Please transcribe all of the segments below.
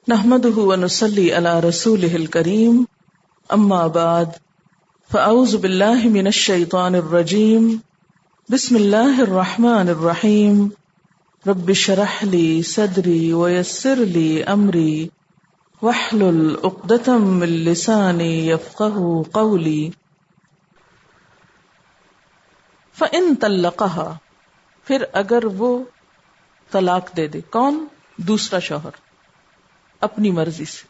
نحمده ونصلي على رسوله الكريم اما بعد فاعوذ بالله من الشيطان الرجيم بسم الله الرحمن الرحيم رب اشرح لي صدري ويسر لي امري واحلل عقدة من لساني يفقهوا قولي فإن طلقها پھر اگر وہ طلاق دے دے، کون؟ دوسرا شوہر، اپنی مرضی سے،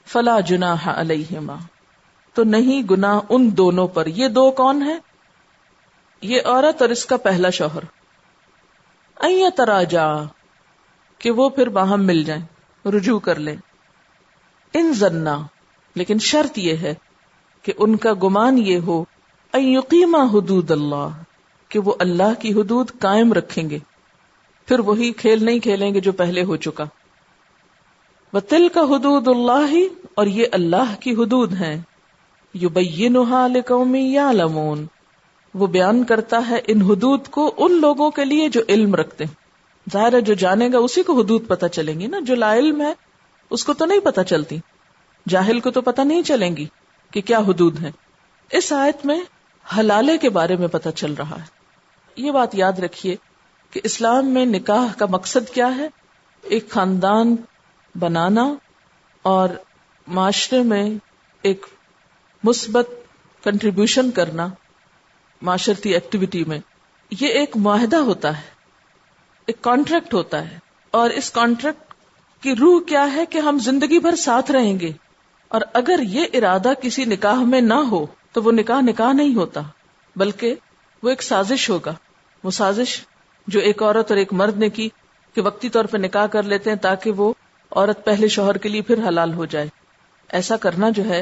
فلا جناح علیہما تو نہیں گناہ ان دونوں پر۔ یہ دو کون ہیں؟ یہ عورت اور اس کا پہلا شوہر۔ ان یتراجع کہ وہ پھر باہم مل جائیں، رجوع کر لیں۔ ان ظنا لیکن شرط یہ ہے کہ ان کا گمان یہ ہو ان یقیما حدود اللہ کہ وہ اللہ کی حدود قائم رکھیں گے، پھر وہی کھیل نہیں کھیلیں گے جو پہلے ہو چکا۔ وَتِلْكَ حُدُودُ اللَّهِ اور یہ اللہ کی حدود ہیں، يُبَيِّنُهَا لِقَوْمٍ يَعْلَمُونَ وہ بیان کرتا ہے ان حدود کو ان لوگوں کے لیے جو علم رکھتے ہیں۔ ظاہر ہے جو جانے گا اسی کو حدود پتہ چلیں گی نا، جو لا علم ہے اس کو تو نہیں پتہ چلتی، جاہل کو تو پتہ نہیں چلیں گی کہ کیا حدود ہیں۔ اس آیت میں حلالے کے بارے میں پتہ چل رہا ہے۔ یہ بات یاد رکھیے کہ اسلام میں نکاح کا مقصد کیا ہے؟ ایک خاندان بنانا اور معاشرے میں ایک مثبت کنٹریبیوشن کرنا معاشرتی ایکٹیویٹی میں۔ یہ ایک معاہدہ ہوتا ہے، ایک کانٹریکٹ ہوتا ہے، اور اس کانٹریکٹ کی روح کیا ہے کہ ہم زندگی بھر ساتھ رہیں گے، اور اگر یہ ارادہ کسی نکاح میں نہ ہو تو وہ نکاح نہیں ہوتا، بلکہ وہ ایک سازش ہوگا۔ وہ سازش جو ایک عورت اور ایک مرد نے کی کہ وقتی طور پہ نکاح کر لیتے ہیں تاکہ وہ عورت پہلے شوہر کے لیے پھر حلال ہو جائے، ایسا کرنا جو ہے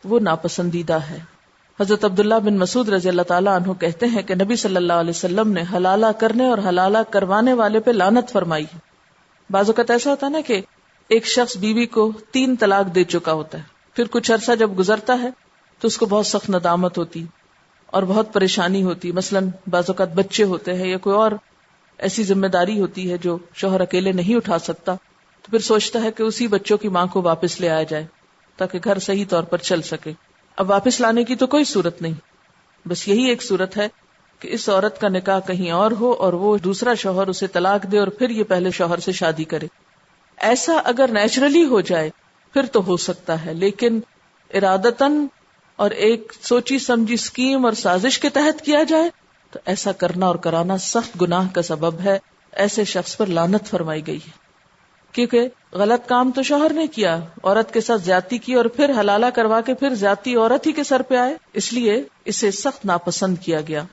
وہ ناپسندیدہ ہے۔ حضرت عبداللہ بن مسعود رضی اللہ تعالیٰ عنہ کہتے ہیں کہ نبی صلی اللہ علیہ وسلم نے حلالہ کرنے اور حلالہ کروانے والے پہ لعنت فرمائی۔ بعض اوقات ایسا ہوتا ہے نا کہ ایک شخص بیوی کو 3 طلاق دے چکا ہوتا ہے، پھر کچھ عرصہ جب گزرتا ہے تو اس کو بہت سخت ندامت ہوتی اور بہت پریشانی ہوتی۔ مثلاً بعض اوقات بچے ہوتے ہیں یا کوئی اور ایسی ذمہ داری ہوتی ہے جو شوہر اکیلے نہیں اٹھا سکتا، تو پھر سوچتا ہے کہ اسی بچوں کی ماں کو واپس لے آیا جائے تاکہ گھر صحیح طور پر چل سکے۔ اب واپس لانے کی تو کوئی صورت نہیں، بس یہی ایک صورت ہے کہ اس عورت کا نکاح کہیں اور ہو اور وہ دوسرا شوہر اسے طلاق دے اور پھر یہ پہلے شوہر سے شادی کرے۔ ایسا اگر نیچرلی ہو جائے پھر تو ہو سکتا ہے، لیکن ارادتاً اور ایک سوچی سمجھی اسکیم اور سازش کے تحت کیا جائے تو ایسا کرنا اور کرانا سخت گناہ کا سبب ہے۔ ایسے شخص پر لعنت فرمائی گئی ہے، کیونکہ غلط کام تو شوہر نے کیا، عورت کے ساتھ زیادتی کی اور پھر حلالہ کروا کے پھر زیادتی عورت ہی کے سر پہ آئے، اس لیے اسے سخت ناپسند کیا گیا۔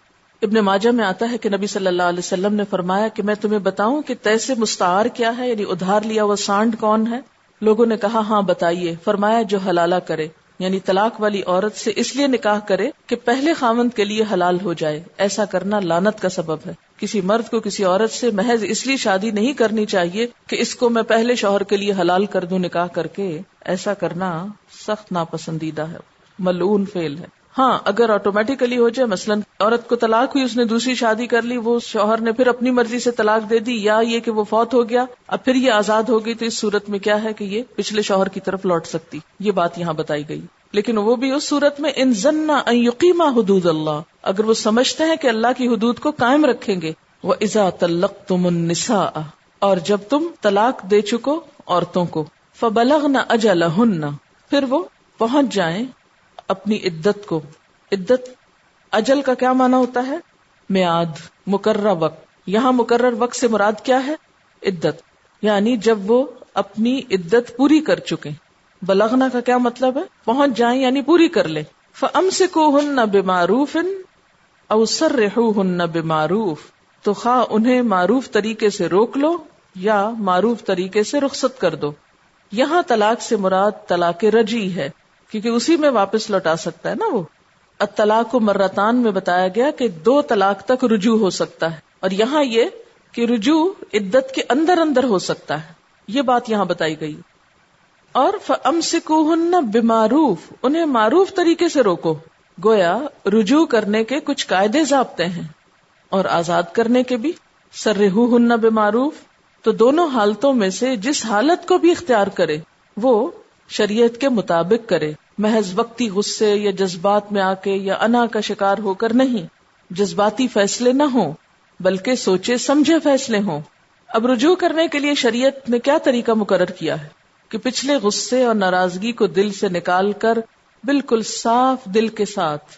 ابن ماجہ میں آتا ہے کہ نبی صلی اللہ علیہ وسلم نے فرمایا کہ میں تمہیں بتاؤں کہ طے سے مستعار کیا ہے، یعنی ادھار لیا ہوا سانڈ کون ہے؟ لوگوں نے کہا ہاں بتائیے۔ فرمایا جو حلالہ کرے، یعنی طلاق والی عورت سے اس لیے نکاح کرے کہ پہلے خاوند کے لیے حلال ہو جائے۔ ایسا کرنا لعنت کا سبب ہے۔ کسی مرد کو کسی عورت سے محض اس لیے شادی نہیں کرنی چاہیے کہ اس کو میں پہلے شوہر کے لیے حلال کر دوں نکاح کر کے، ایسا کرنا سخت ناپسندیدہ ہے، ملعون فعل ہے۔ ہاں اگر آٹومیٹیکلی ہو جائے، مثلاً عورت کو طلاق ہوئی، اس نے دوسری شادی کر لی، وہ شوہر نے پھر اپنی مرضی سے طلاق دے دی، یا یہ کہ وہ فوت ہو گیا اب پھر یہ آزاد ہو گئی، تو اس صورت میں کیا ہے کہ یہ پچھلے شوہر کی طرف لوٹ سکتی۔ یہ بات یہاں بتائی گئی، لیکن وہ بھی اس صورت میں ان ظن ان یقیما حدود اللہ، اگر وہ سمجھتے ہیں کہ اللہ کی حدود کو قائم رکھیں گے۔ وَإِذَا طَلَّقْتُمُ النِّسَاءَ اور جب تم طلاق دے چکو عورتوں کو، فَبَلَغْنَ أَجَلَهُنَّ پھر وہ پہنچ جائیں اپنی عدت کو۔ عدت اجل کا کیا معنی ہوتا ہے؟ میعاد، مقررہ وقت۔ یہاں مقرر وقت سے مراد کیا ہے؟ عدت، یعنی جب وہ اپنی عدت پوری کر چکے۔ بلغنا کا کیا مطلب ہے؟ پہنچ جائیں یعنی پوری کر لیں۔ فَأَمْسِكُوهُنَّ بِمَعْرُوفٍ أَوْ سَرِّحُوهُنَّ بِمَعْرُوفٍ تو خواہ انہیں معروف طریقے سے روک لو یا معروف طریقے سے رخصت کر دو۔ یہاں طلاق سے مراد طلاق رجعی ہے، کیونکہ اسی میں واپس لوٹا سکتا ہے نا وہ۔ الطلاق مرتان میں بتایا گیا کہ 2 طلاق تک رجوع ہو سکتا ہے، اور یہاں یہ کہ رجوع عدت کے اندر اندر ہو سکتا ہے، یہ بات یہاں بتائی گئی۔ اور فَأَمْسِكُوهُنَّ بِمَعْرُوفٍ انہیں معروف طریقے سے روکو، گویا رجوع کرنے کے کچھ قاعدے ضابطے ہیں اور آزاد کرنے کے بھی۔ سرحوہن بمعروف تو دونوں حالتوں میں سے جس حالت کو بھی اختیار کرے، وہ شریعت کے مطابق کرے، محض وقتی غصے یا جذبات میں آ کے یا انا کا شکار ہو کر نہیں. جذباتی فیصلے نہ ہوں بلکہ سوچے سمجھے فیصلے ہوں. اب رجوع کرنے کے لیے شریعت نے کیا طریقہ مقرر کیا ہے کہ پچھلے غصے اور ناراضگی کو دل سے نکال کر بالکل صاف دل کے ساتھ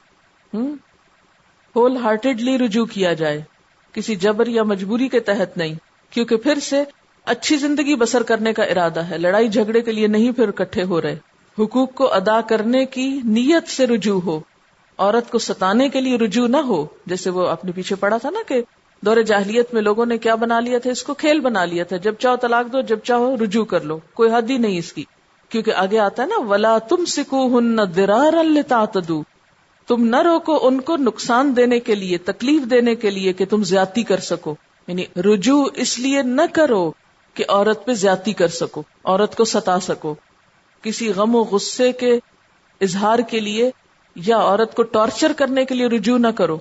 ہول ہارٹیڈلی رجوع کیا جائے، کسی جبر یا مجبوری کے تحت نہیں، کیونکہ پھر سے اچھی زندگی بسر کرنے کا ارادہ ہے، لڑائی جھگڑے کے لیے نہیں پھر اکٹھے ہو رہے. حقوق کو ادا کرنے کی نیت سے رجوع ہو، عورت کو ستانے کے لیے رجوع نہ ہو. جیسے وہ اپنے پیچھے پڑا تھا نا کہ دور جاہلیت میں لوگوں نے کیا بنا لیا تھا، اس کو کھیل بنا لیا تھا، جب چاہو طلاق دو، جب چاہو رجوع کر لو، کوئی حد ہی نہیں اس کی. کیونکہ آگے آتا ہے نا وَلَا تُمْسِكُوهُنَّ ضِرَارًا لِتَعْتَدُوا، تم نہ روکو ان کو نقصان دینے کے لیے، تکلیف دینے کے لیے کہ تم زیادتی کر سکو. یعنی رجوع اس لیے نہ کرو کہ عورت پہ زیادتی کر سکو، عورت کو ستا سکو. کسی غم و غصے کے اظہار کے لیے یا عورت کو ٹارچر کرنے کے لیے رجوع نہ کرو.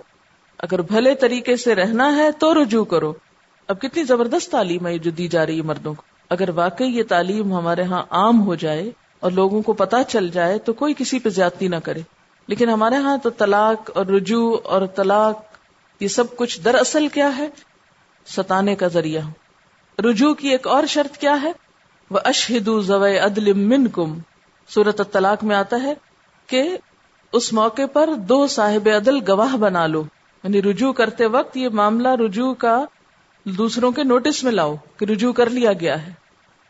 اگر بھلے طریقے سے رہنا ہے تو رجوع کرو. اب کتنی زبردست تعلیم ہے جو دی جا رہی ہے مردوں کو. اگر واقعی یہ تعلیم ہمارے ہاں عام ہو جائے اور لوگوں کو پتہ چل جائے تو کوئی کسی پہ زیادتی نہ کرے. لیکن ہمارے ہاں تو طلاق اور رجوع اور طلاق یہ سب کچھ دراصل کیا ہے؟ ستانے کا ذریعہ. رجوع کی ایک اور شرط کیا ہے؟ وَأَشْهِدُوا ذَوَيْ عَدْلٍ مِّنْكُمْ. سورۃ الطلاق میں آتا ہے کہ اس موقع پر 2 صاحب عدل گواہ بنا لو. یعنی رجوع کرتے وقت یہ معاملہ رجوع کا دوسروں کے نوٹس میں لاؤ کہ رجوع کر لیا گیا ہے.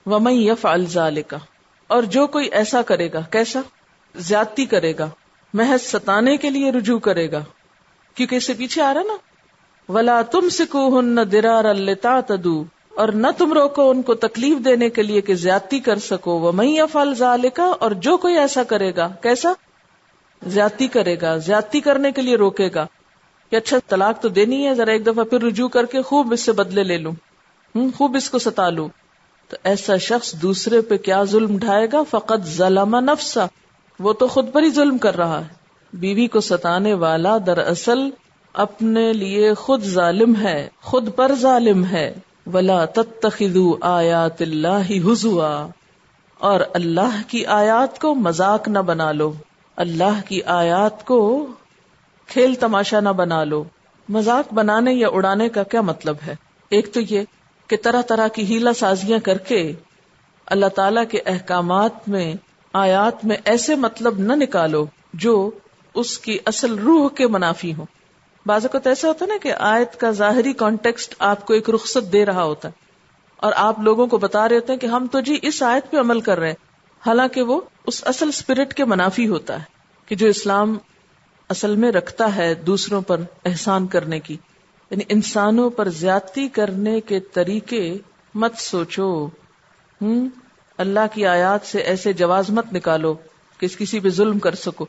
وَمَن يَفْعَلْ ذَلِكَ، اور جو کوئی ایسا کرے گا، کیسا؟ زیادتی کرے گا، محض ستانے کے لیے رجوع کرے گا. کیونکہ اس سے پیچھے آ رہا نا وَلَا تُمْسِكُوهُنَّ ضِرَارًا لِتَعْتَدُوا، اور نہ تم روکو ان کو تکلیف دینے کے لیے کہ زیادتی کر سکو. وَمَن يَفْعَلْ ذَلِكَ، اور جو کوئی ایسا کرے گا، کیسا؟ زیادتی کرے گا، زیادتی کرنے کے لیے روکے گا کہ اچھا طلاق تو دینی ہے، ذرا ایک دفعہ پھر رجوع کر کے خوب اس سے بدلے لے لوں، خوب اس کو ستا لوں. تو ایسا شخص دوسرے پہ کیا ظلم ڈھائے گا؟ فقط ظلم نفسہ، وہ تو خود پر ہی ظلم کر رہا ہے. بیوی کو ستانے والا دراصل اپنے لیے خود ظالم ہے، خود پر ظالم ہے. وَلَا تَتَّخِذُوا آیَاتِ اللَّهِ هُزُوًا، اور اللہ کی آیات کو مذاق نہ بنا لو. اللہ کی آیات کو کھیل تماشا نہ بنا لو. مذاق بنانے یا اڑانے کا کیا مطلب ہے؟ ایک تو یہ کہ طرح طرح کی ہیلا سازیاں کر کے اللہ تعالی کے احکامات میں، آیات میں ایسے مطلب نہ نکالو جو اس کی اصل روح کے منافی ہوں. بعض اوقات ایسا ہوتا ہے نا کہ آیت کا ظاہری کانٹیکسٹ آپ کو ایک رخصت دے رہا ہوتا ہے اور آپ لوگوں کو بتا رہے ہوتے ہیں کہ ہم تو جی اس آیت پہ عمل کر رہے ہیں، حالانکہ وہ اس اصل اسپرٹ کے منافی ہوتا ہے کہ جو اسلام اصل میں رکھتا ہے دوسروں پر احسان کرنے کی. یعنی انسانوں پر زیادتی کرنے کے طریقے مت سوچو. اللہ کی آیات سے ایسے جواز مت نکالو کہ کسی پہ ظلم کر سکو.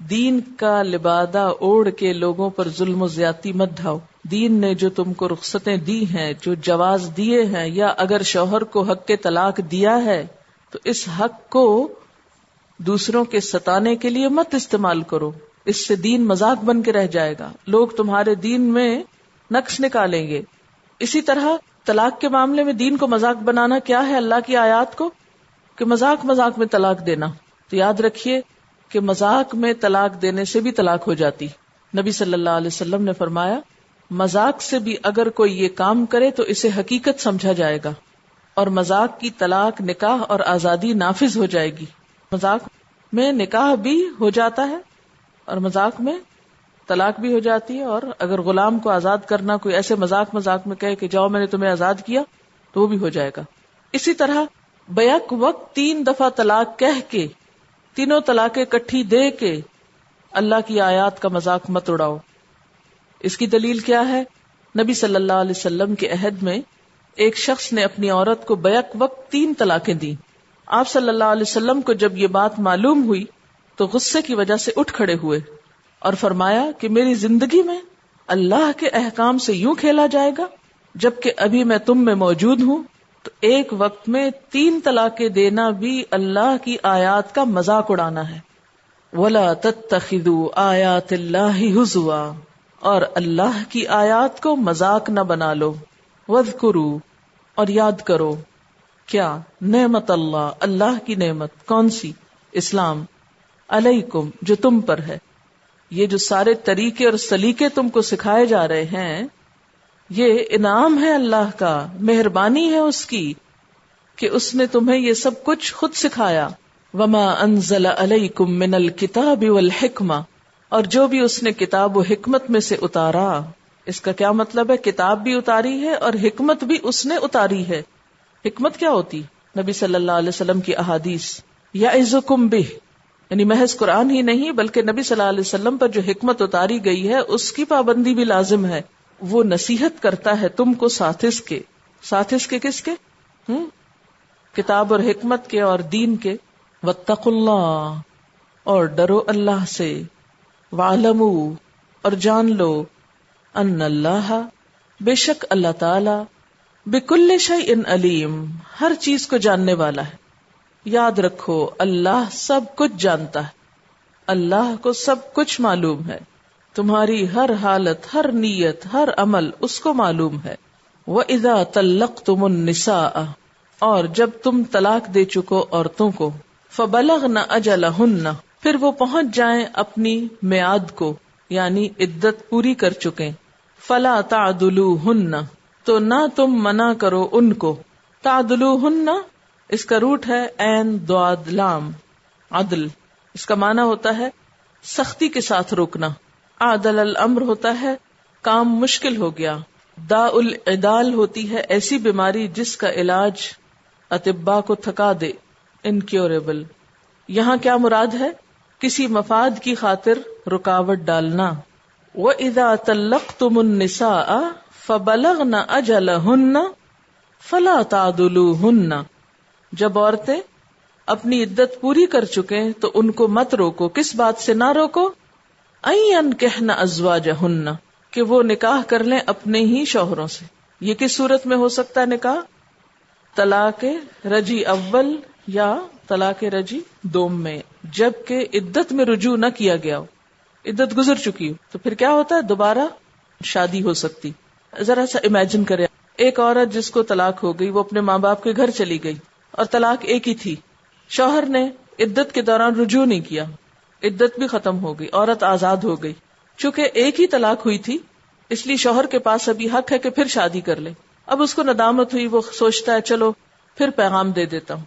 دین کا لبادہ اوڑھ کے لوگوں پر ظلم و زیادتی مت ڈھاؤ. دین نے جو تم کو رخصتیں دی ہیں، جو جواز دیے ہیں، یا اگر شوہر کو حق کے طلاق دیا ہے تو اس حق کو دوسروں کے ستانے کے لیے مت استعمال کرو. اس سے دین مذاق بن کے رہ جائے گا، لوگ تمہارے دین میں نقص نکالیں گے. اسی طرح طلاق کے معاملے میں دین کو مذاق بنانا کیا ہے؟ اللہ کی آیات کو کہ مذاق میں طلاق دینا. تو یاد رکھیے کہ مذاق میں طلاق دینے سے بھی طلاق ہو جاتی. نبی صلی اللہ علیہ وسلم نے فرمایا مذاق سے بھی اگر کوئی یہ کام کرے تو اسے حقیقت سمجھا جائے گا، اور مذاق کی طلاق، نکاح اور آزادی نافذ ہو جائے گی. مذاق میں نکاح بھی ہو جاتا ہے اور مذاق میں طلاق بھی ہو جاتی ہے. اور اگر غلام کو آزاد کرنا کوئی ایسے مذاق میں کہے کہ جاؤ میں نے تمہیں آزاد کیا تو وہ بھی ہو جائے گا. اسی طرح بیک وقت 3 دفعہ طلاق کہہ کے، تینوں طلاقیں اکٹھی دے کے اللہ کی آیات کا مذاق مت اڑاؤ. اس کی دلیل کیا ہے؟ نبی صلی اللہ علیہ وسلم کے عہد میں ایک شخص نے اپنی عورت کو بیک وقت 3 طلاقیں دی. آپ صلی اللہ علیہ وسلم کو جب یہ بات معلوم ہوئی تو غصے کی وجہ سے اٹھ کھڑے ہوئے اور فرمایا کہ میری زندگی میں اللہ کے احکام سے یوں کھیلا جائے گا جبکہ ابھی میں تم میں موجود ہوں. تو ایک وقت میں 3 طلاقیں دینا بھی اللہ کی آیات کا مذاق اڑانا ہے. وَلَا تَتَّخِذُوا آیَاتِ اللَّهِ هُزُوًا، اور اللہ کی آیات کو مذاق نہ بنا لو. وَاذْكُرُوا، اور یاد کرو. کیا نعمت اللہ، اللہ کی نعمت کون سی؟ اسلام، علیکم جو تم پر ہے. یہ جو سارے طریقے اور سلیقے تم کو سکھائے جا رہے ہیں یہ انعام ہے اللہ کا، مہربانی ہے اس کی کہ اس نے تمہیں یہ سب کچھ خود سکھایا. وما انزل علیکم من الکتاب والحکمہ، اور جو بھی اس نے کتاب و حکمت میں سے اتارا. اس کا کیا مطلب ہے؟ کتاب بھی اتاری ہے اور حکمت بھی اس نے اتاری ہے. حکمت کیا ہوتی؟ نبی صلی اللہ علیہ وسلم کی احادیث. یعظکم بہ، یعنی محض قرآن ہی نہیں بلکہ نبی صلی اللہ علیہ وسلم پر جو حکمت اتاری گئی ہے اس کی پابندی بھی لازم ہے. وہ نصیحت کرتا ہے تم کو ساتھ اس کے کس کے؟ کتاب اور حکمت کے اور دین کے. واتقوا اللہ، اور ڈرو اللہ سے. وَاعْلَمُوا، اور جان لو. ان اللہ، بے شک اللہ تعالی. بِكُلِّ شَيْءٍ علیم، ہر چیز کو جاننے والا ہے. یاد رکھو اللہ سب کچھ جانتا ہے، اللہ کو سب کچھ معلوم ہے. تمہاری ہر حالت، ہر نیت، ہر عمل اس کو معلوم ہے. وَإِذَا طَلَّقْتُمُ النِّسَاءَ، اور جب تم طلاق دے چکو عورتوں کو. فَبَلَغْنَ أَجَلَهُنَّ، پھر وہ پہنچ جائیں اپنی میعاد کو، یعنی عدت پوری کر چکیں. فَلَا تَعْدُلُوهُنَّ، تو نہ تم منع کرو ان کو. تعدلوہن، اس کا روٹ ہے عین ضاد لام، عدل. اس کا معنی ہوتا ہے سختی کے ساتھ روکنا. عدل الامر ہوتا ہے کام مشکل ہو گیا. داء العدال ہوتی ہے ایسی بیماری جس کا علاج اطباء کو تھکا دے، انکیوریبل. یہاں کیا مراد ہے؟ کسی مفاد کی خاطر رکاوٹ ڈالنا. وَإِذَا طَلَّقْتُمُ النِّسَاءَ فَبَلَغْنَ أَجَلَهُنَّ فَلَا تَعْدُلُوهُنَّ، جب عورتیں اپنی عدت پوری کر چکیں تو ان کو مت روکو. کس بات سے نہ روکو؟ أَن يَنكِحْنَ أَزْوَاجَهُنَّ، کہ وہ نکاح کر لیں اپنے ہی شوہروں سے. یہ کس صورت میں ہو سکتا ہے نکاح؟ طلاق رجی اول یا طلاق رجی دوم میں، جبکہ عدت میں رجوع نہ کیا گیا ہو، عدت گزر چکی ہو، تو پھر کیا ہوتا ہے؟ دوبارہ شادی ہو سکتی. ذرا سا امیجن کرے، ایک عورت جس کو طلاق ہو گئی وہ اپنے ماں باپ کے گھر چلی گئی اور طلاق ایک ہی تھی. شوہر نے عدت کے دوران رجوع نہیں کیا، عدت بھی ختم ہو گئی، عورت آزاد ہو گئی. چونکہ ایک ہی طلاق ہوئی تھی اس لیے شوہر کے پاس ابھی حق ہے کہ پھر شادی کر لے. اب اس کو ندامت ہوئی، وہ سوچتا ہے چلو پھر پیغام دے دیتا ہوں.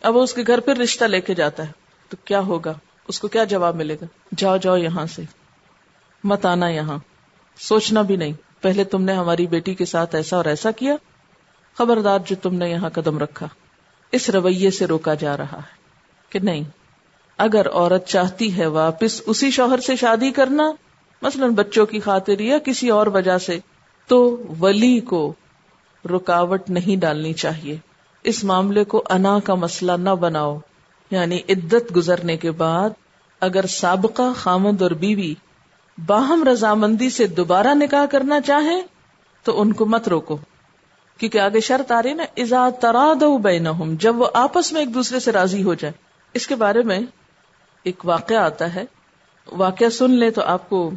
اب وہ اس کے گھر پھر رشتہ لے کے جاتا ہے تو کیا ہوگا؟ اس کو کیا جواب ملے گا؟ جاؤ جاؤ یہاں سے، مت آنا یہاں. سوچنا بھی نہیں، پہلے تم نے ہماری بیٹی کے ساتھ ایسا اور ایسا کیا، خبردار جو تم نے یہاں قدم رکھا. اس رویے سے روکا جا رہا ہے کہ نہیں، اگر عورت چاہتی ہے واپس اسی شوہر سے شادی کرنا، مثلا بچوں کی خاطر یا کسی اور وجہ سے، تو ولی کو رکاوٹ نہیں ڈالنی چاہیے. اس معاملے کو انا کا مسئلہ نہ بناؤ. یعنی عدت گزرنے کے بعد اگر سابقہ خامند اور بیوی باہم رضامندی سے دوبارہ نکاح کرنا چاہیں تو ان کو مت روکو، کیونکہ آگے شرط آ رہی نا، اذا ترادوا بینہم، جب وہ آپس میں ایک دوسرے سے راضی ہو جائے. اس کے بارے میں ایک واقعہ آتا ہے، واقعہ سن لیں تو آپ کو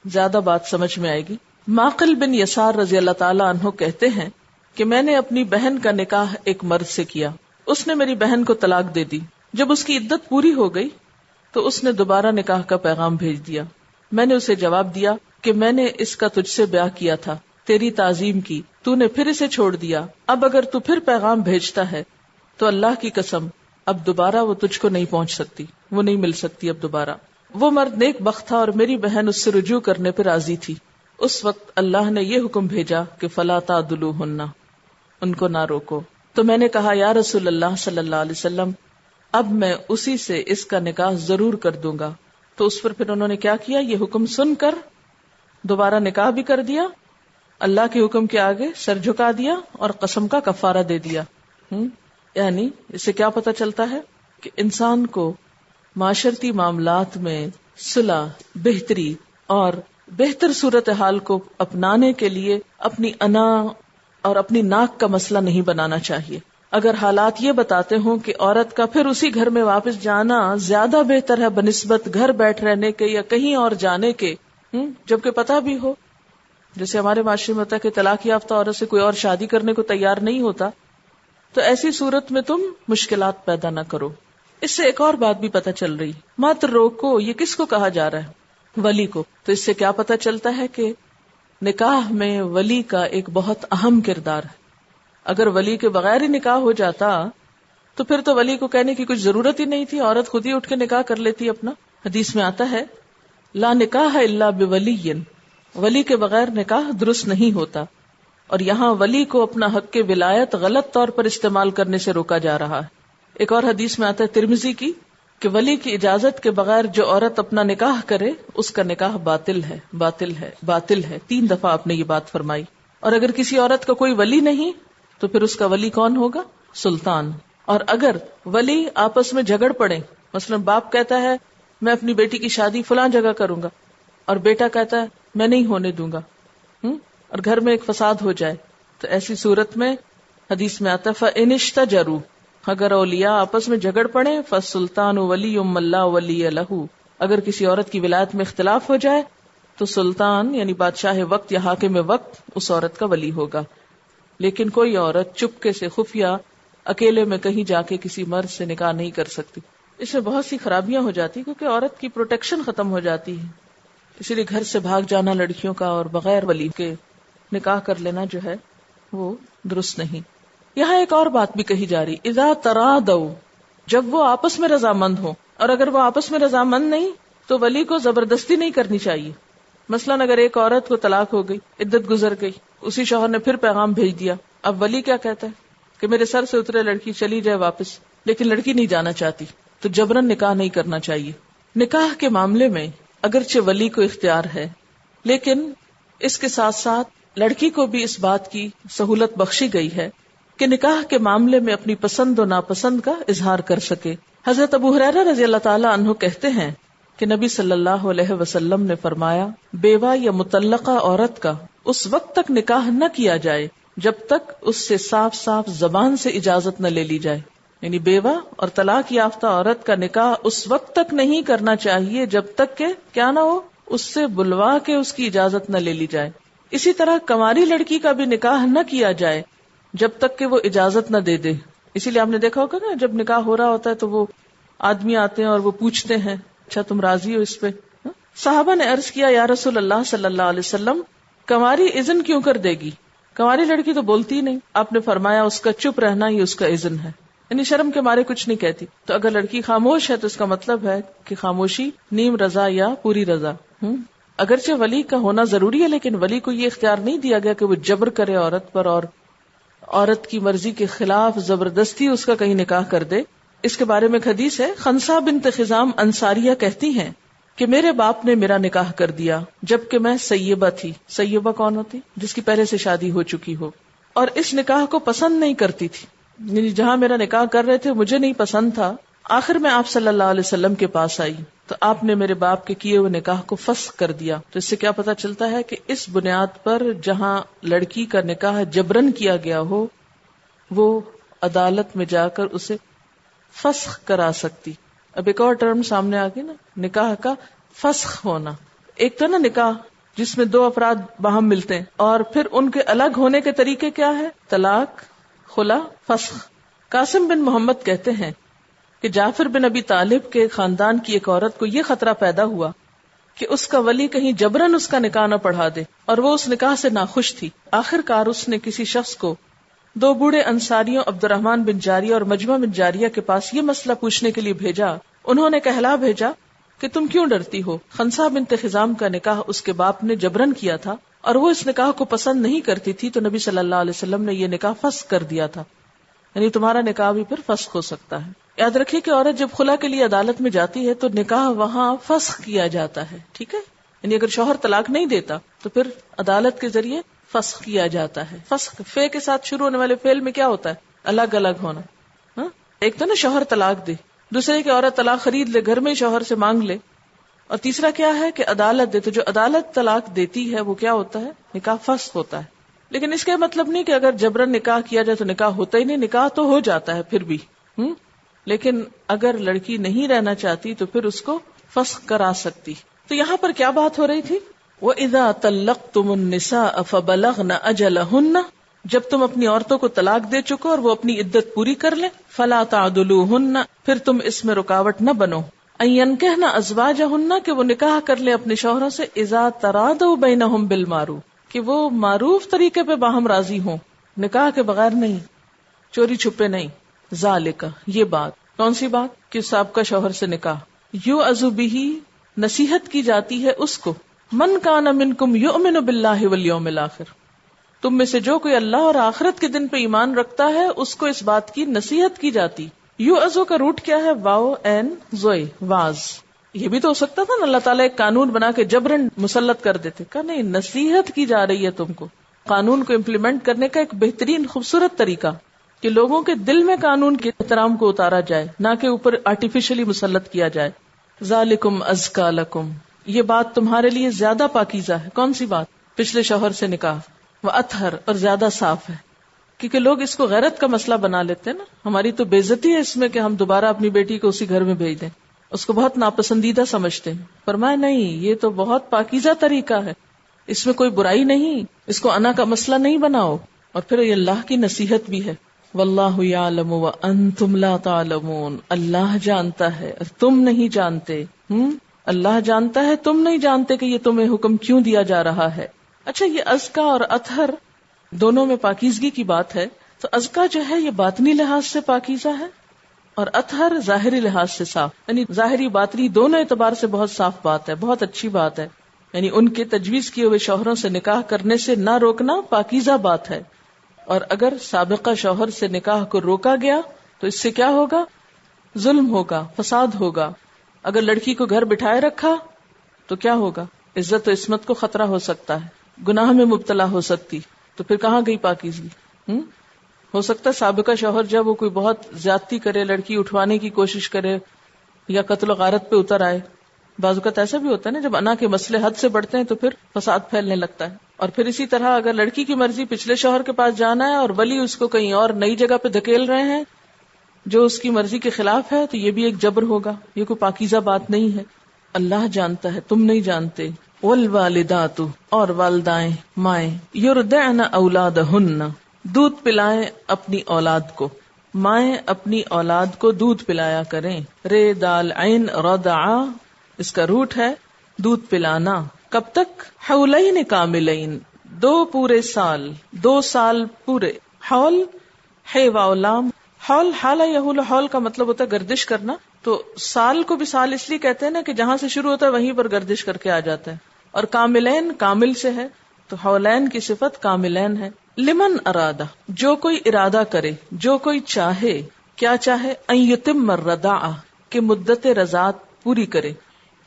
زیادہ بات سمجھ میں آئے گی. معقل بن یسار رضی اللہ تعالی عنہ کہتے ہیں کہ میں نے اپنی بہن کا نکاح ایک مرد سے کیا، اس نے میری بہن کو طلاق دے دی. جب اس کی عدت پوری ہو گئی تو اس نے دوبارہ نکاح کا پیغام بھیج دیا. میں نے اسے جواب دیا کہ میں نے اس کا تجھ سے بیاہ کیا تھا، تیری تعظیم کی، تو نے پھر اسے چھوڑ دیا. اب اگر تو پھر پیغام بھیجتا ہے تو اللہ کی قسم اب دوبارہ وہ تجھ کو نہیں پہنچ سکتی، وہ نہیں مل سکتی اب دوبارہ. وہ مرد نیک بخت تھا اور میری بہن اس سے رجوع کرنے پر راضی تھی. اس وقت اللہ نے یہ حکم بھیجا کہ فلا تعدلوہن، ان کو نہ روکو. تو میں نے کہا یا رسول اللہ صلی اللہ علیہ وسلم، اب میں اسی سے اس کا نکاح ضرور کر دوں گا. تو اس پر پھر انہوں نے کیا کیا؟ یہ حکم سن کر دوبارہ نکاح بھی کر دیا، اللہ کے حکم کے آگے سر جھکا دیا اور قسم کا کفارہ دے دیا. یعنی اس سے کیا پتہ چلتا ہے کہ انسان کو معاشرتی معاملات میں صلح، بہتری اور بہتر صورتحال کو اپنانے کے لیے اپنی انا اور اپنی ناک کا مسئلہ نہیں بنانا چاہیے. اگر حالات یہ بتاتے ہوں کہ عورت کا پھر اسی گھر میں واپس جانا زیادہ بہتر ہے بنسبت گھر بیٹھ رہنے کے یا کہیں اور جانے کے، جبکہ پتہ بھی ہو، جیسے ہمارے معاشرے میں ہوتا ہے کہ طلاق یافتہ عورت سے کوئی اور شادی کرنے کو تیار نہیں ہوتا، تو ایسی صورت میں تم مشکلات پیدا نہ کرو. اس سے ایک اور بات بھی پتہ چل رہی، مت روکو، یہ کس کو کہا جا رہا ہے؟ ولی کو. تو اس سے کیا پتہ چلتا ہے کہ نکاح میں ولی کا ایک بہت اہم کردار ہے. اگر ولی کے بغیر ہی نکاح ہو جاتا تو پھر تو ولی کو کہنے کی کچھ ضرورت ہی نہیں تھی، عورت خود ہی اٹھ کے نکاح کر لیتی اپنا. حدیث میں آتا ہے لا نکاح الا بولی، ولی کے بغیر نکاح درست نہیں ہوتا. اور یہاں ولی کو اپنا حق کے ولایت غلط طور پر استعمال کرنے سے روکا جا رہا ہے. ایک اور حدیث میں آتا ہے ترمذی کی کہ ولی کی اجازت کے بغیر جو عورت اپنا نکاح کرے اس کا نکاح باطل ہے، باطل ہے، باطل ہے. 3 دفعہ آپ نے یہ بات فرمائی. اور اگر کسی عورت کا کوئی ولی نہیں تو پھر اس کا ولی کون ہوگا؟ سلطان. اور اگر ولی آپس میں جھگڑ پڑے، مثلا باپ کہتا ہے میں اپنی بیٹی کی شادی فلاں جگہ کروں گا اور بیٹا کہتا ہے میں نہیں ہونے دوں گا، اور گھر میں ایک فساد ہو جائے، تو ایسی صورت میں حدیث میں آتا ہے فَإِنِ اشْتَجَرُوا، اگر اولیاء آپس میں جھگڑ پڑے فَالسُّلْطَانُ وَلِيٌّ مَّن لَّا وَلِيَّ لَهُ، اگر کسی عورت کی ولایت میں اختلاف ہو جائے تو سلطان یعنی بادشاہ وقت یا حاکم وقت اس عورت کا ولی ہوگا. لیکن کوئی عورت چپکے سے خفیہ اکیلے میں کہیں جا کے کسی مرد سے نکاح نہیں کر سکتی. اس میں بہت سی خرابیاں ہو جاتی کیونکہ عورت کی پروٹیکشن ختم ہو جاتی ہے. اسی لیے گھر سے بھاگ جانا لڑکیوں کا اور بغیر ولی کے نکاح کر لینا جو ہے وہ درست نہیں. یہاں ایک اور بات بھی کہی جا رہی، اذا ترادوا، جب وہ آپس میں رضامند ہوں. اور اگر وہ آپس میں رضامند نہیں تو ولی کو زبردستی نہیں کرنی چاہیے. مثلاً اگر ایک عورت کو طلاق ہو گئی، عدت گزر گئی، اسی شوہر نے پھر پیغام بھیج دیا، اب ولی کیا کہتا ہے کہ میرے سر سے اترے لڑکی چلی جائے واپس، لیکن لڑکی نہیں جانا چاہتی، تو جبرن نکاح نہیں کرنا چاہیے. نکاح کے معاملے میں اگرچہ ولی کو اختیار ہے، لیکن اس کے ساتھ ساتھ لڑکی کو بھی اس بات کی سہولت بخشی گئی ہے کہ نکاح کے معاملے میں اپنی پسند و ناپسند کا اظہار کر سکے. حضرت ابو ہریرہ رضی اللہ تعالی عنہ کہتے ہیں کہ نبی صلی اللہ علیہ وسلم نے فرمایا بیوہ یا مطلقہ عورت کا اس وقت تک نکاح نہ کیا جائے جب تک اس سے صاف صاف زبان سے اجازت نہ لے لی جائے. یعنی بیوہ اور طلاق یافتہ عورت کا نکاح اس وقت تک نہیں کرنا چاہیے جب تک کہ کیا نہ ہو، اس سے بلوا کے اس کی اجازت نہ لے لی جائے. اسی طرح کنواری لڑکی کا بھی نکاح نہ کیا جائے جب تک کہ وہ اجازت نہ دے دے. اسی لیے آپ نے دیکھا ہوگا نا جب نکاح ہو رہا ہوتا ہے تو وہ آدمی آتے ہیں اور وہ پوچھتے ہیں اچھا تم راضی ہو اس پہ؟ صحابہ نے عرض کیا یا رسول اللہ صلی اللہ علیہ وسلم، کنواری اذن کیوں کر دے گی؟ کنواری لڑکی تو بولتی نہیں. آپ نے فرمایا اس کا چپ رہنا ہی اس کا اذن ہے، یعنی شرم کے مارے کچھ نہیں کہتی. تو اگر لڑکی خاموش ہے تو اس کا مطلب ہے کہ خاموشی نیم رضا یا پوری رضا. اگرچہ ولی کا ہونا ضروری ہے لیکن ولی کو یہ اختیار نہیں دیا گیا کہ وہ جبر کرے عورت پر اور عورت کی مرضی کے خلاف زبردستی اس کا کہیں نکاح کر دے. اس کے بارے میں ایک حدیث ہے، خنسا بنت خزام انصاریہ کہتی ہیں کہ میرے باپ نے میرا نکاح کر دیا جبکہ میں سیبہ تھی. سیبہ کون ہوتی؟ جس کی پہلے سے شادی ہو چکی ہو، اور اس نکاح کو پسند نہیں کرتی تھی. یعنی جہاں میرا نکاح کر رہے تھے مجھے نہیں پسند تھا. آخر میں آپ صلی اللہ علیہ وسلم کے پاس آئی تو آپ نے میرے باپ کے کیے ہوئے نکاح کو فسخ کر دیا. تو اس سے کیا پتا چلتا ہے کہ اس بنیاد پر جہاں لڑکی کا نکاح جبرن کیا گیا ہو وہ عدالت میں جا کر اسے فسخ کرا سکتی. اب ایک اور ٹرم سامنے آ گئی نا، نکاح کا فسخ ہونا. ایک تو نا نکاح جس میں 2 افراد باہم ملتے ہیں اور پھر ان کے الگ ہونے کے طریقے کیا ہے؟ طلاق، خلا، فسخ. قاسم بن محمد کہتے ہیں کہ جعفر بن ابی طالب کے خاندان کی ایک عورت کو یہ خطرہ پیدا ہوا کہ اس کا ولی کہیں جبرن اس کا نکاح نہ پڑھا دے، اور وہ اس نکاح سے ناخوش تھی. آخر کار اس نے کسی شخص کو 2 بوڑھے انصاریوں عبد الرحمن بن جاریہ اور مجمع بن جاریہ کے پاس یہ مسئلہ پوچھنے کے لیے بھیجا. انہوں نے کہلا بھیجا کہ تم کیوں ڈرتی ہو؟ خنسا بنت خزام کا نکاح اس کے باپ نے جبرن کیا تھا اور وہ اس نکاح کو پسند نہیں کرتی تھی، تو نبی صلی اللہ علیہ وسلم نے یہ نکاح فسخ کر دیا تھا. یعنی تمہارا نکاح بھی پھر فسخ ہو سکتا ہے. یاد رکھیے کہ عورت جب خلا کے لیے عدالت میں جاتی ہے تو نکاح وہاں فسخ کیا جاتا ہے. ٹھیک ہے، یعنی اگر شوہر طلاق نہیں دیتا تو پھر عدالت کے ذریعے فسخ کیا جاتا ہے. فسخ فے کے ساتھ شروع ہونے والے فعل میں کیا ہوتا ہے؟ الگ الگ ہونا. ایک تو نا شوہر طلاق دے، دوسرے کہ عورت طلاق خرید لے، گھر میں شوہر سے مانگ لے، اور تیسرا کیا ہے کہ عدالت دے. تو جو عدالت طلاق دیتی ہے وہ کیا ہوتا ہے؟ نکاح فسخ ہوتا ہے. لیکن اس کا مطلب نہیں کہ اگر جبرن نکاح کیا جائے تو نکاح ہوتا ہی نہیں. نکاح تو ہو جاتا ہے پھر بھی، لیکن اگر لڑکی نہیں رہنا چاہتی تو پھر اس کو فسخ کرا سکتی. تو یہاں پر کیا بات ہو رہی تھی؟ وَإِذَا طَلَّقْتُمُ النِّسَاءَ فَبَلَغْنَ أَجَلَهُنَّ جب تم اپنی عورتوں کو طلاق دے چکو اور وہ اپنی عدت پوری کر لیں، فلا تعدلوہن، پھر تم اس میں رکاوٹ نہ بنو، ان ینکحن ازواجہن، کہ وہ نکاح کر لیں اپنے شوہروں سے، اذا ترادوا بینہم بالمعروف، کہ وہ معروف طریقے پہ باہم راضی ہوں، نکاح کے بغیر نہیں، چوری چھپے نہیں. ذالک، یہ بات، کون سی بات؟ کہ سابقہ شوہر سے نکاح. یوعظ بہ، نصیحت کی جاتی ہے اس کو، من کان منکم یؤمن باللہ والیوم الاخر، تم میں سے جو کوئی اللہ اور آخرت کے دن پہ ایمان رکھتا ہے اس کو اس بات کی نصیحت کی جاتی. یوعظ کا روٹ کیا ہے؟ واو این زوئے، واز. یہ بھی تو ہو سکتا تھا نا اللہ تعالیٰ ایک قانون بنا کے جبرن مسلط کر دیتے، کہ نہیں، نصیحت کی جا رہی ہے تم کو. قانون کو امپلیمنٹ کرنے کا ایک بہترین خوبصورت طریقہ کہ لوگوں کے دل میں قانون کے احترام کو اتارا جائے، نہ کہ اوپر آرٹیفیشلی مسلط کیا جائے. ذالکم ازکا لکم، یہ بات تمہارے لیے زیادہ پاکیزہ ہے. کون سی بات؟ پچھلے شوہر سے نکاح. وہ اطہر، اور زیادہ صاف ہے. کیونکہ لوگ اس کو غیرت کا مسئلہ بنا لیتے ہیں نا، ہماری تو بے عزتی ہے اس میں کہ ہم دوبارہ اپنی بیٹی کو اسی گھر میں بھیج دیں، اس کو بہت ناپسندیدہ سمجھتے ہیں. فرمایا نہیں، یہ تو بہت پاکیزہ طریقہ ہے، اس میں کوئی برائی نہیں، اس کو انا کا مسئلہ نہیں بناؤ. اور پھر یہ اللہ کی نصیحت بھی ہے. واللہ یعلم وانتم لا تعلمون، اللہ جانتا ہے اور تم نہیں جانتے. اللہ جانتا ہے، تم نہیں جانتے کہ یہ تمہیں حکم کیوں دیا جا رہا ہے. اچھا، یہ ازکا اور اطہر دونوں میں پاکیزگی کی بات ہے، تو ازکا جو ہے یہ باطنی لحاظ سے پاکیزہ ہے اور اطہر ظاہری لحاظ سے صاف، یعنی ظاہری باطنی دونوں اعتبار سے بہت صاف بات ہے، بہت اچھی بات ہے. یعنی ان کے تجویز کیے ہوئے شوہروں سے نکاح کرنے سے نہ روکنا پاکیزہ بات ہے. اور اگر سابقہ شوہر سے نکاح کو روکا گیا تو اس سے کیا ہوگا؟ ظلم ہوگا، فساد ہوگا. اگر لڑکی کو گھر بٹھائے رکھا تو کیا ہوگا؟ عزت و عصمت کو خطرہ ہو سکتا ہے، گناہ میں مبتلا ہو سکتی. تو پھر کہاں گئی پاکیزگی؟ ہو سکتا ہے سابقہ شوہر جب وہ کوئی بہت زیادتی کرے، لڑکی اٹھوانے کی کوشش کرے یا قتل و غارت پہ اتر آئے. بعض اوقات ایسا بھی ہوتا ہے نا، جب انا کے مسئلے حد سے بڑھتے ہیں تو پھر فساد پھیلنے لگتا ہے. اور پھر اسی طرح اگر لڑکی کی مرضی پچھلے شوہر کے پاس جانا ہے اور ولی اس کو کہیں اور نئی جگہ پہ دھکیل رہے ہیں جو اس کی مرضی کے خلاف ہے، تو یہ بھی ایک جبر ہوگا، یہ کوئی پاکیزہ بات نہیں ہے. اللہ جانتا ہے، تم نہیں جانتے. والوالدات، اور والدائیں، مائیں، یرضعن اولادہن، دودھ پلائیں اپنی اولاد کو. مائیں اپنی اولاد کو دودھ پلایا کریں. رے دال عین رضعا، اس کا روٹ ہے دودھ پلانا. کب تک؟ حولین کاملین، 2 پورے سال، 2 سال پورے. حول ہے واو لام، حول حال یحول، حول کا مطلب ہوتا ہے گردش کرنا. تو سال کو بھی سال اس لیے کہتے ہیں نا کہ جہاں سے شروع ہوتا ہے وہیں پر گردش کر کے آ جاتا ہے. اور کاملین کامل سے ہے، تو حولین کی صفت کاملین ہے. لمن ارادہ، جو کوئی ارادہ کرے، جو کوئی چاہے. کیا چاہے؟ ان یتم الرضاعہ، کہ مدت رضاعت پوری کرے.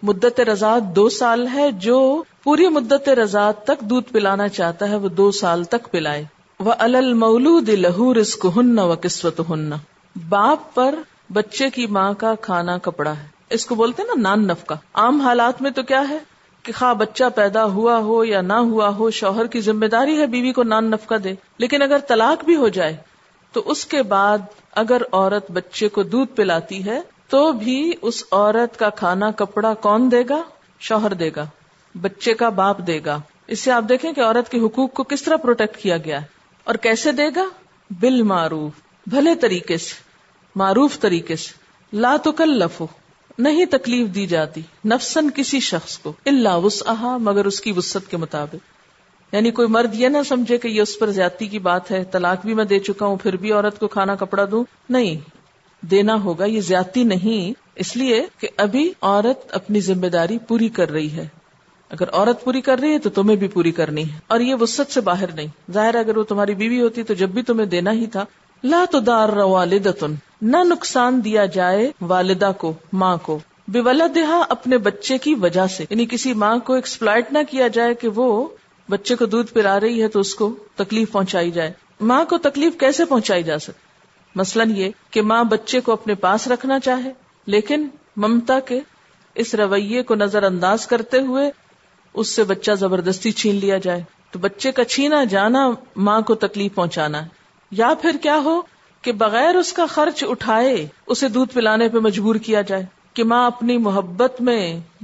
مدت رضاعت 2 سال ہے، جو پوری مدت رضاعت تک دودھ پلانا چاہتا ہے وہ 2 سال تک پلائے. وعلی المولود لہ رزقہن وکسوتہن، باپ پر بچے کی ماں کا کھانا کپڑا ہے. اس کو بولتے ہیں نا نان نفقہ. عام حالات میں تو کیا ہے کہ خواہ بچہ پیدا ہوا ہو یا نہ ہوا ہو، شوہر کی ذمہ داری ہے بیوی کو نان نفقہ دے. لیکن اگر طلاق بھی ہو جائے تو اس کے بعد اگر عورت بچے کو دودھ پلاتی ہے تو بھی اس عورت کا کھانا کپڑا کون دے گا؟ شوہر دے گا، بچے کا باپ دے گا. اس سے آپ دیکھیں کہ عورت کے حقوق کو کس طرح پروٹیکٹ کیا گیا ہے. اور کیسے دے گا؟ بالمعروف، بھلے طریقے سے، معروف طریقے سے. لا تکلف، نہیں تکلیف دی جاتی، نفسن کسی شخص کو، الا وسعہا، مگر اس کی وسعت کے مطابق. یعنی کوئی مرد یہ نہ سمجھے کہ یہ اس پر زیادتی کی بات ہے، طلاق بھی میں دے چکا ہوں پھر بھی عورت کو کھانا کپڑا دوں. نہیں، دینا ہوگا. یہ زیادتی نہیں، اس لیے کہ ابھی عورت اپنی ذمہ داری پوری کر رہی ہے. اگر عورت پوری کر رہی ہے تو تمہیں بھی پوری کرنی ہے، اور یہ وسعت سے باہر نہیں. ظاہر ہے اگر وہ تمہاری بیوی ہوتی تو جب بھی تمہیں دینا ہی تھا. لا تضار والدۃ، نہ نقصان دیا جائے والدہ کو، ماں کو، بولدہا، اپنے بچے کی وجہ سے. یعنی کسی ماں کو ایکسپلائٹ نہ کیا جائے کہ وہ بچے کو دودھ پلا رہی ہے تو اس کو تکلیف پہنچائی جائے. ماں کو تکلیف کیسے پہنچائی جا سکتی؟ مثلاً یہ کہ ماں بچے کو اپنے پاس رکھنا چاہے لیکن ممتا کے اس رویے کو نظر انداز کرتے ہوئے اس سے بچہ زبردستی چھین لیا جائے، تو بچے کا چھینا جانا ماں کو تکلیف پہنچانا ہے. یا پھر کیا ہو کہ بغیر اس کا خرچ اٹھائے اسے دودھ پلانے پہ مجبور کیا جائے، کہ ماں اپنی محبت میں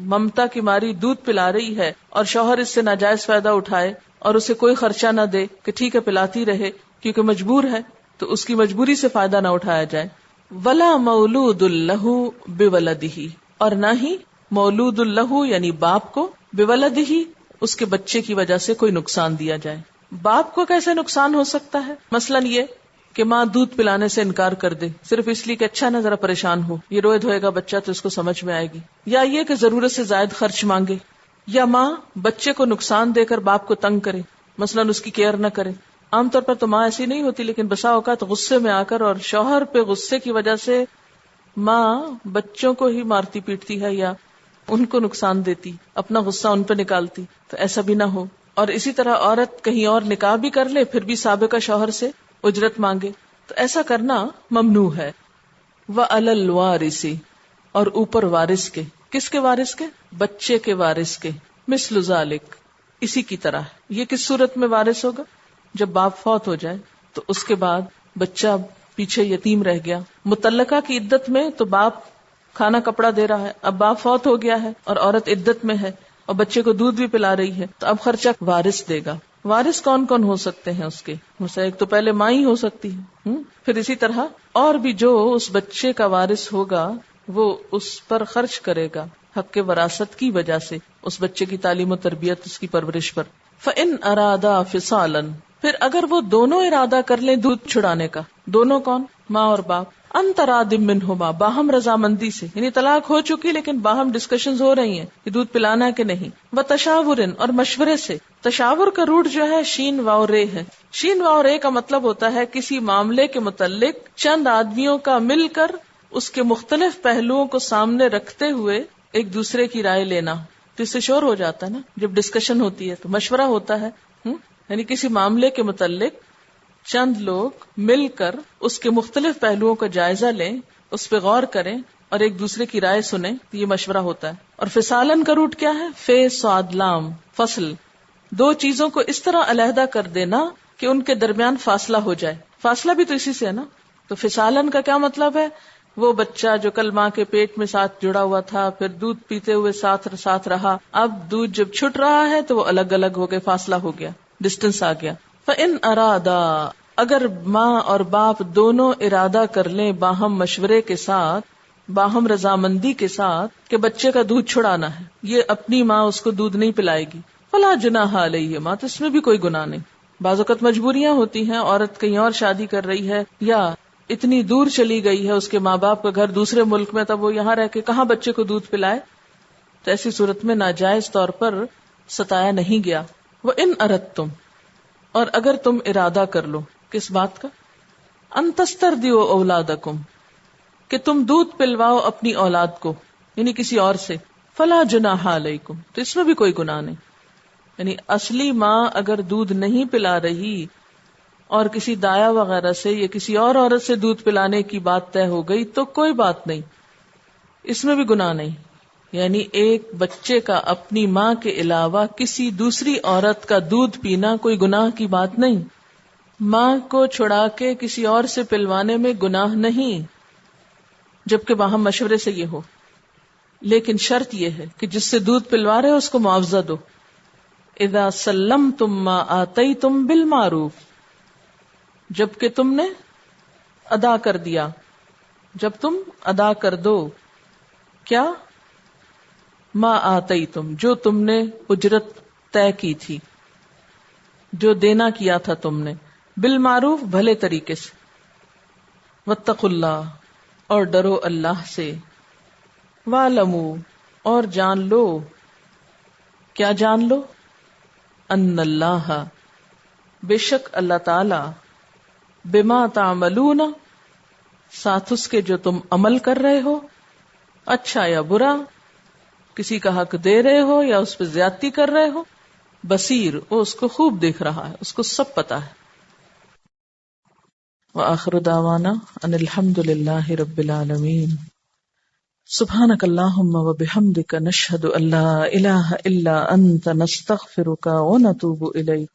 ممتا کی ماری دودھ پلا رہی ہے اور شوہر اس سے ناجائز فائدہ اٹھائے اور اسے کوئی خرچہ نہ دے کہ ٹھیک ہے پلاتی رہے، کیونکہ مجبور ہے تو اس کی مجبوری سے فائدہ نہ اٹھایا جائے. ولا مولود لہ بولدہ، اور نہ ہی مولود لہ یعنی باپ کو بولدہ اس کے بچے کی وجہ سے کوئی نقصان دیا جائے. باپ کو کیسے نقصان ہو سکتا ہے؟ مثلاً یہ کہ ماں دودھ پلانے سے انکار کر دے صرف اس لیے کہ اچھا نہ ذرا پریشان ہو، یہ روئے دھوئے گا بچہ تو اس کو سمجھ میں آئے گی، یا یہ کہ ضرورت سے زائد خرچ مانگے، یا ماں بچے کو نقصان دے کر باپ کو تنگ کرے، مثلاً اس کی کیئر نہ کرے. عام طور پر تو ماں ایسی نہیں ہوتی، لیکن بسا اوقات غصے میں آ کر اور شوہر پہ غصے کی وجہ سے ماں بچوں کو ہی مارتی پیٹتی ہے یا ان کو نقصان دیتی، اپنا غصہ ان پہ نکالتی. تو ایسا بھی نہ ہو. اور اسی طرح عورت کہیں اور نکاح بھی کر لے پھر بھی سابقہ شوہر سے اجرت مانگے، تو ایسا کرنا ممنوع ہے. وَعَلَى الْوَارِثِ، اور اوپر وارث کے. کس کے وارث کے؟ بچے کے وارث کے. مثل ذالک، اسی کی طرح. یہ کس صورت میں وارث ہوگا؟ جب باپ فوت ہو جائے تو اس کے بعد بچہ پیچھے یتیم رہ گیا. مطلقہ کی عدت میں تو باپ کھانا کپڑا دے رہا ہے، اب باپ فوت ہو گیا ہے اور عورت عدت میں ہے اور بچے کو دودھ بھی پلا رہی ہے، تو اب خرچہ وارث دے گا. وارث کون کون ہو سکتے ہیں اس کے؟ ایک تو پہلے ماں ہی ہو سکتی ہے، پھر اسی طرح اور بھی جو اس بچے کا وارث ہوگا وہ اس پر خرچ کرے گا حق وراثت کی وجہ سے، اس بچے کی تعلیم و تربیت، اس کی پرورش پر. فَإِنْ أَرَادَا فِصَالًا، پھر اگر وہ دونوں ارادہ کر لیں دودھ چھڑانے کا، دونوں کون؟ ماں اور باپ. ان تراد منہما، باہم رضامندی سے، یعنی طلاق ہو چکی لیکن باہم ڈسکشنز ہو رہی ہیں کہ دودھ پلانا ہے کہ نہیں. وتشاور، اور مشورے سے. تشاور کا روٹ جو ہے شین واو رے ہے. شین واو رے کا مطلب ہوتا ہے کسی معاملے کے متعلق چند آدمیوں کا مل کر اس کے مختلف پہلوؤں کو سامنے رکھتے ہوئے ایک دوسرے کی رائے لینا. تو اس سے شور ہو جاتا ہے نا جب ڈسکشن ہوتی ہے، تو مشورہ ہوتا ہے. یعنی کسی معاملے کے متعلق چند لوگ مل کر اس کے مختلف پہلوؤں کا جائزہ لیں، اس پہ غور کریں اور ایک دوسرے کی رائے سنیں، تو یہ مشورہ ہوتا ہے. اور فصالن کا روٹ کیا ہے؟ فے صاد لام، فصل. دو چیزوں کو اس طرح علیحدہ کر دینا کہ ان کے درمیان فاصلہ ہو جائے. فاصلہ بھی تو اسی سے ہے نا. تو فصالن کا کیا مطلب ہے؟ وہ بچہ جو کل ماں کے پیٹ میں ساتھ جڑا ہوا تھا، پھر دودھ پیتے ہوئے ساتھ رہا، اب دودھ جب چھٹ رہا ہے تو وہ الگ الگ ہو گئے، فاصلہ ہو گیا، ڈسٹینس آ گیا. فَإِنْ أَرَادَا، اگر ماں اور باپ دونوں ارادہ کر لیں باہم مشورے کے ساتھ، باہم رضامندی کے ساتھ کہ بچے کا دودھ چھڑانا ہے، یہ اپنی ماں اس کو دودھ نہیں پلائے گی، فَلَا جُنَاحَ عَلَيْهِمَا، تو اس میں بھی کوئی گناہ نہیں. بعض اوقات مجبوریاں ہوتی ہیں، عورت کہیں اور شادی کر رہی ہے یا اتنی دور چلی گئی ہے، اس کے ماں باپ کا گھر دوسرے ملک میں، تب وہ یہاں رہ کے کہاں بچے کو دودھ پلائے، تو ایسی صورت میں ناجائز طور پر ستایا نہیں گیا. وَإِنْ أَرَدْتُمْ، اور اگر تم ارادہ کر لو کس بات کا؟ ان تسترضعوا اولادکم، کہ تم دودھ پلواؤ اپنی اولاد کو، یعنی کسی اور سے. فلا جناح علیکم، تو اس میں بھی کوئی گناہ نہیں. یعنی اصلی ماں اگر دودھ نہیں پلا رہی اور کسی دایا وغیرہ سے یا کسی اور عورت سے دودھ پلانے کی بات طے ہو گئی تو کوئی بات نہیں، اس میں بھی گناہ نہیں. یعنی ایک بچے کا اپنی ماں کے علاوہ کسی دوسری عورت کا دودھ پینا کوئی گناہ کی بات نہیں. ماں کو چھڑا کے کسی اور سے پلوانے میں گناہ نہیں، جبکہ باہم مشورے سے یہ ہو. لیکن شرط یہ ہے کہ جس سے دودھ پلوا رہے اس کو معاوضہ دو. اذا سلمتم ما آتیتم بالمعروف، جبکہ تم نے ادا کر دیا، جب تم ادا کر دو کیا؟ ما آتیتم، جو تم نے اجرت طے کی تھی، جو دینا کیا تھا تم نے، بالمعروف، بھلے طریقے سے. واتقوا اللہ، اور ڈرو اللہ سے. وَاعْلَمُوا، اور جان لو. کیا جان لو؟ ان اللہ، بے شک اللہ تعالی، بما تعملون، ساتھ اس کے جو تم عمل کر رہے ہو، اچھا یا برا، کسی کا حق دے رہے ہو یا اس پہ زیادتی کر رہے ہو، بصیر، وہ اس کو خوب دیکھ رہا ہے، اس کو سب پتا ہے. وآخر دعوانا ان الحمد للہ رب العالمین. سبحانک اللہم وبحمدک، نشہد ان لا الہ الا انت، نستغفرک ونتوب الیک.